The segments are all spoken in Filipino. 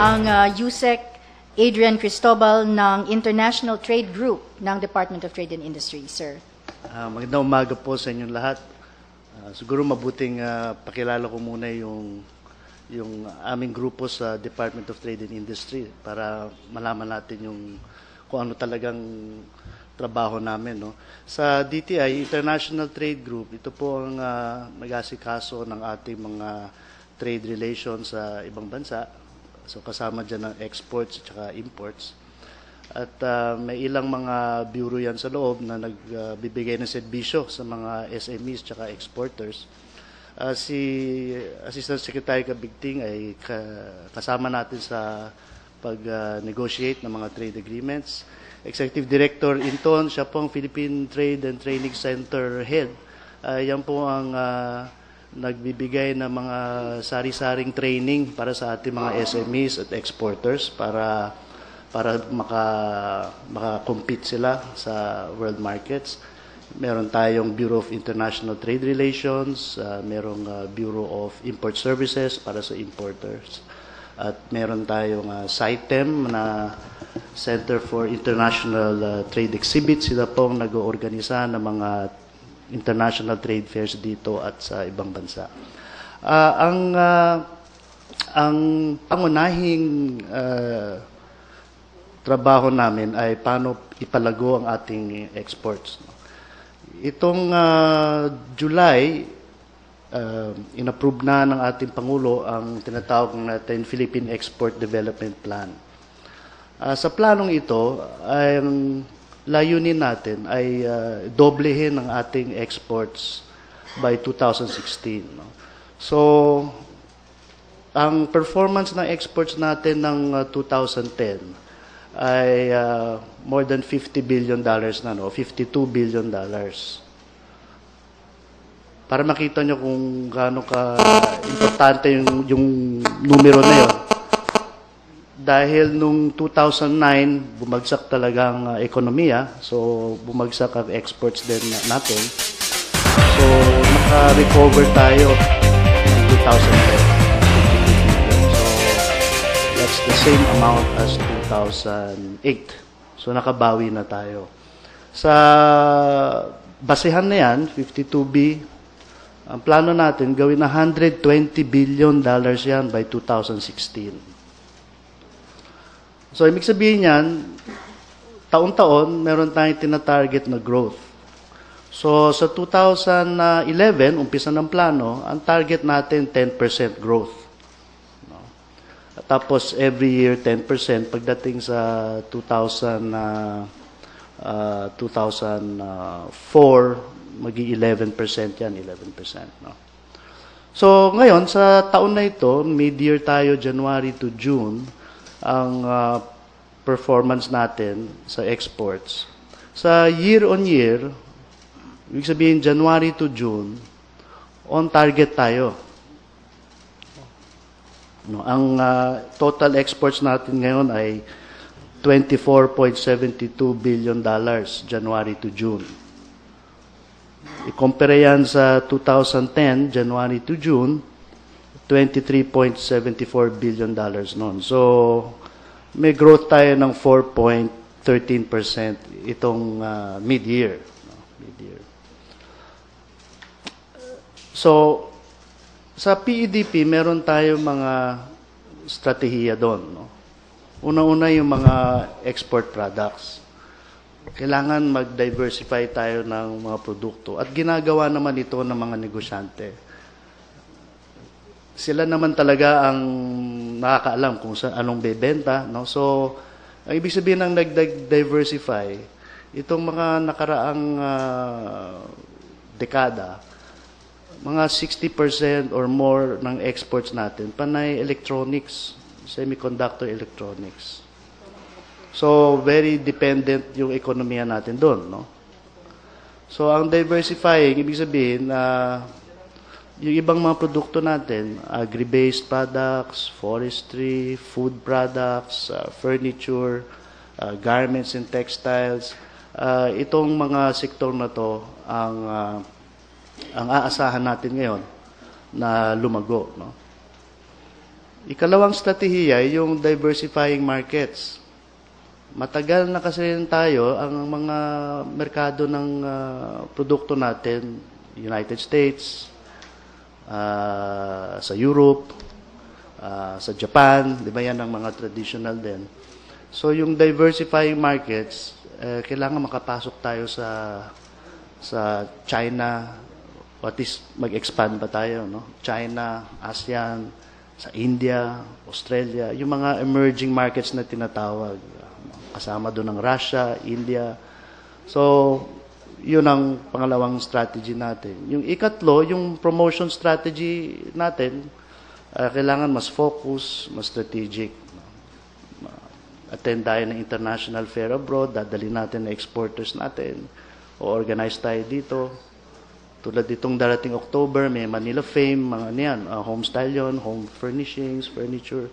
ang USEC Adrian Cristobal ng International Trade Group ng Department of Trade and Industry. Sir. Magandang umaga po sa inyong lahat. Siguro mabuting pakilala ko muna yung aming grupo sa Department of Trade and Industry para malaman natin kung ano talagang trabaho namin. No? Sa DTI, International Trade Group, ito po ang nag-asikaso ng ating mga trade relations sa ibang bansa. So kasama dyan ang exports at imports. At may ilang mga bureau yan sa loob na nagbibigay ng serbisyo sa mga SMEs at exporters. Si Assistant Secretary Kabigting ay kasama natin sa pag-negotiate ng mga trade agreements. Executive Director Inton, siya po ang Philippine Trade and Training Center Head. Yan po ang nagbibigay ng mga sari-saring training para sa ating mga SMEs at exporters para maka-compete sila sa world markets. Meron tayong Bureau of International Trade Relations, merong Bureau of Import Services para sa importers. At meron tayong CITEM na Center for International Trade Exhibits. Sila pong nag-oorganisa ng mga international trade fairs dito at sa ibang bansa. Ang pangunahing trabaho namin ay paano ipalago ang ating exports. Itong July, inapprove na ng ating Pangulo ang tinatawag natin Philippine Export Development Plan. Sa planong ito, ay layunin natin ay doblehin ang ating exports by 2016. No? So, ang performance ng exports natin ng 2010 ay more than $50 billion na, no? $52 billion. Para makita nyo kung gaano ka-importante yung numero na yun. Dahil nung 2009, bumagsak talagang ekonomiya. So, bumagsak ang exports din natin. So, naka-recover tayo ng 2010. So, that's the same amount as 2008. So, nakabawi na tayo. Sa basehan na yan, 52B, ang plano natin, gawin na $120 billion yan by 2016. So, ibig sabihin yan, taon-taon, meron tayong tinatarget na growth. So, sa 2011, umpisa ng plano, ang target natin 10% growth. No? Tapos, every year, 10%. Pagdating sa 2004, maging 11% yan, 11%. No? So, ngayon, sa taon na ito, mid-year tayo, January to June, ang performance natin sa exports. Sa year-on-year, ibig sabihin January to June, on target tayo. No, ang total exports natin ngayon ay $24.72 billion January to June. I-compare yan sa 2010, January to June, $23.74 billion noon. So, may growth tayo ng 4.13% itong mid-year. So, sa PEDP, meron tayo mga strategiya doon. No? Una-una yung mga export products. Kailangan mag-diversify tayo ng mga produkto. At ginagawa naman ito ng mga negosyante. Sila naman talaga ang nakakaalam kung anong bebenta. No? So, ang ibig sabihin ng nag-diversify, itong mga nakaraang dekada, mga 60% or more ng exports natin, panay electronics, semiconductor electronics. So, very dependent yung ekonomiya natin doon. No? So, ang diversifying, ibig sabihin, yung ibang mga produkto natin, agri-based products, forestry, food products, furniture, garments and textiles, itong mga sektor na to ang aasahan natin ngayon na lumago. No? Ikalawang strategiya ay yung diversifying markets. Matagal na kasi rin tayo, ang mga merkado ng produkto natin, United States, sa Europe, sa Japan, di ba yan ang mga traditional din. So yung diversifying markets, kailangan makapasok tayo sa China, at least mag-expand pa tayo, no? China, ASEAN, sa India, Australia, yung mga emerging markets na tinatawag. Kasama doon ng Russia, India. So, yun ang pangalawang strategy natin. Yung ikatlo, yung promotion strategy natin, kailangan mas focus, mas strategic. Attend tayo ng international fair abroad, dadali natin na exporters natin, o organize tayo dito. Tulad ditong darating October, may Manila Fame, mga niyan, home style yun, home furnishings, furniture.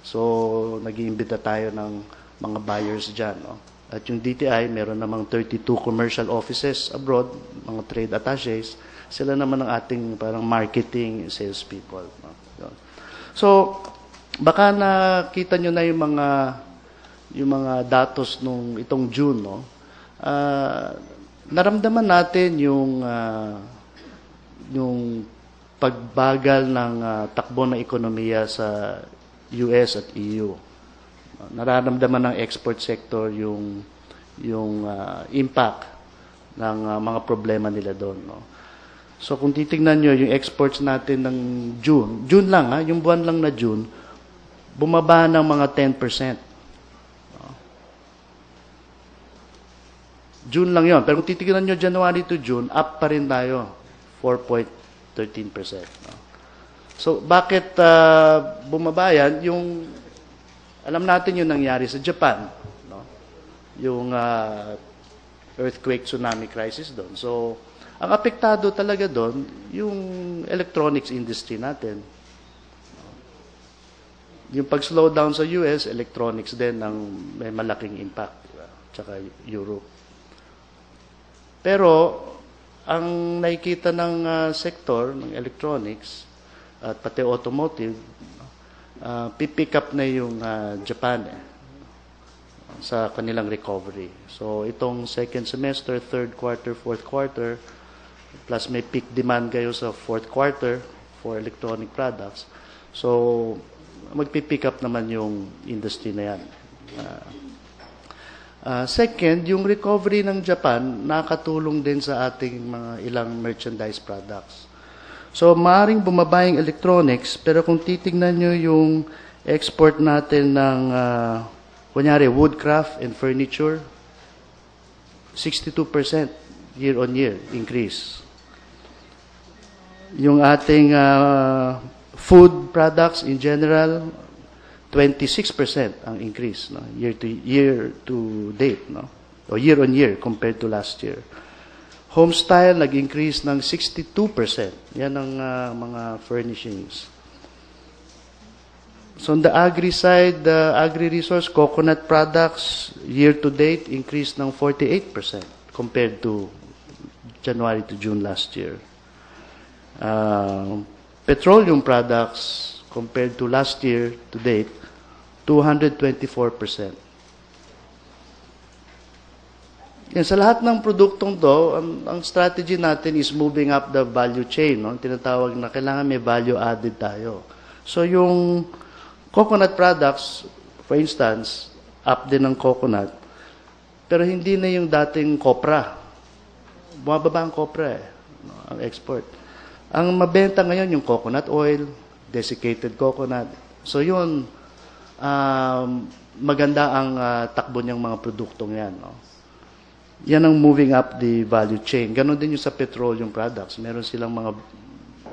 So, nag-iimbita tayo ng mga buyers dyan. No? At yung DTI, meron namang 32 commercial offices abroad, mga trade attaches. Sila naman ang ating parang marketing salespeople. No? Yun. So, baka nakita nyo na yung mga datos nung itong June. No? Naramdaman natin yung pagbagal ng takbo ng ekonomiya sa US at EU. Nararamdaman ng export sector yung impact ng mga problema nila doon. No? So kung titingnan nyo yung exports natin ng June lang, yung buwan lang na June, bumaba ng mga 10%. No? June lang yon. Pero kung titingnan nyo January to June, up pa rin tayo. 4.13%. No? So, bakit bumaba yan? Alam natin yung nangyari sa Japan. No? Yung earthquake, tsunami crisis doon. So, ang apektado talaga doon, yung electronics industry natin. Yung pag-slow down sa US, electronics din ang may malaking impact. Diba? Tsaka Europe. Pero, ang nakikita ng sektor ng electronics at pati automotive, pipick up na yung Japan sa kanilang recovery. So itong second semester, third quarter, fourth quarter, plus may peak demand kayo sa fourth quarter for electronic products. So magpipick up naman yung industry na yan. Second, yung recovery ng Japan nakatulong din sa ating mga ilang merchandise products. So, maaaring bumaba yung electronics, pero kung titignan nyo yung export natin ng, kunyari, woodcraft and furniture, 62% year-on-year increase. Yung ating food products in general, 26% ang increase, no? year to date, no? O year on year compared to last year. Home style nag-increase ng 62%. Yan ang mga furnishings. So on the agri side, the agri-resource coconut products year to date increased ng 48% compared to January to June last year. Petroleum products compared to last year to date, 224%. Yan, sa lahat ng produktong to, ang strategy natin is moving up the value chain. No? Tinatawag na kailangan may value added tayo. So yung coconut products, for instance, up din ng coconut, pero hindi na yung dating copra. Bumababa ang copra no? Ang export. Ang mabenta ngayon yung coconut oil, desiccated coconut. So yun, maganda ang takbo niyang mga produktong yan. No? Yan ang moving up the value chain. Ganon din yung sa petroleum products. Meron silang mga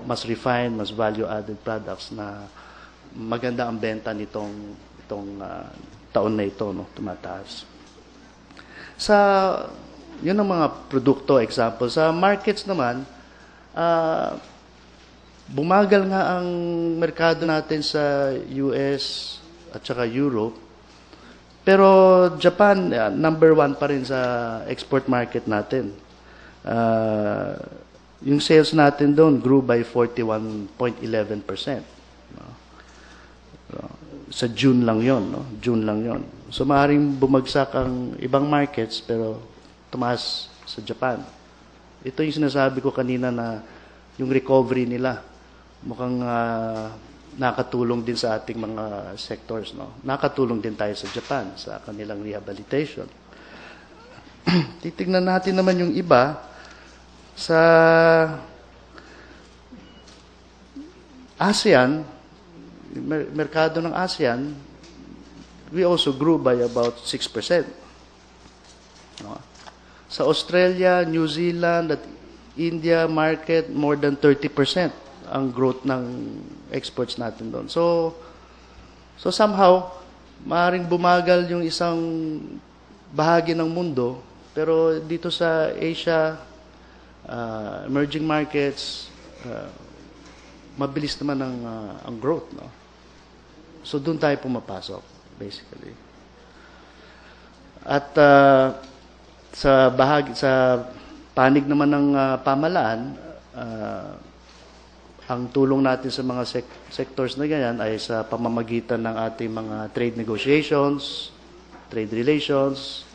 mas refined, mas value-added products na maganda ang benta itong taon na ito, no? Tumataas. Yun ang mga produkto, example. Sa markets naman, bumagal nga ang merkado natin sa US at saka Europe. Pero Japan, number 1 pa rin sa export market natin. Yung sales natin doon grew by 41.11%. sa June lang yon, no? June lang yon. So maaaring bumagsak ang ibang markets pero tumaas sa Japan. Ito yung sinasabi ko kanina na yung recovery nila mukhang nakatulong din sa ating mga sectors, no? Nakatulong din tayo sa Japan sa kanilang rehabilitation. Titingnan natin naman yung iba sa ASEAN, merkado ng ASEAN, we also grew by about 6%. No? Sa Australia, New Zealand, at India market, more than 30% ang growth ng exports natin doon. So somehow, maaaring bumagal yung isang bahagi ng mundo, pero dito sa Asia, emerging markets, mabilis naman ang growth, no? So doon tayo pumapasok, basically. At sa panig naman ng pamalaan, ang tulong natin sa mga sectors na ganyan ay sa pamamagitan ng ating mga trade negotiations, trade relations,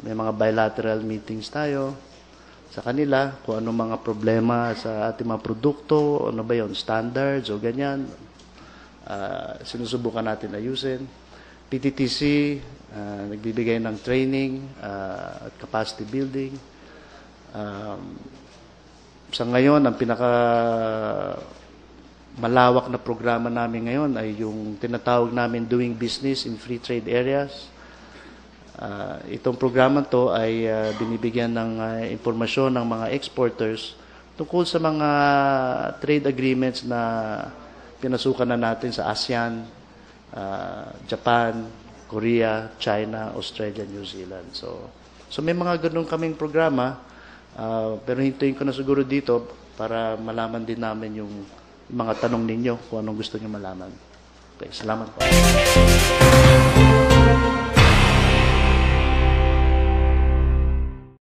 may mga bilateral meetings tayo sa kanila, kung ano mga problema sa ating mga produkto, ano ba yun, standards o ganyan, sinusubukan natin ayusin. PTTC, nagbibigay ng training at capacity building. Sa ngayon, ang pinaka malawak na programa namin ngayon ay yung tinatawag namin Doing Business in Free Trade Areas. Itong programa to ay binibigyan ng impormasyon ng mga exporters tungkol sa mga trade agreements na pinasukan na natin sa ASEAN, Japan, Korea, China, Australia, New Zealand. So may mga ganun kaming programa, pero hintayin ko na siguro dito para malaman din namin yung mga tanong ninyo kung anong gusto niyo malaman. Okay, salamat po.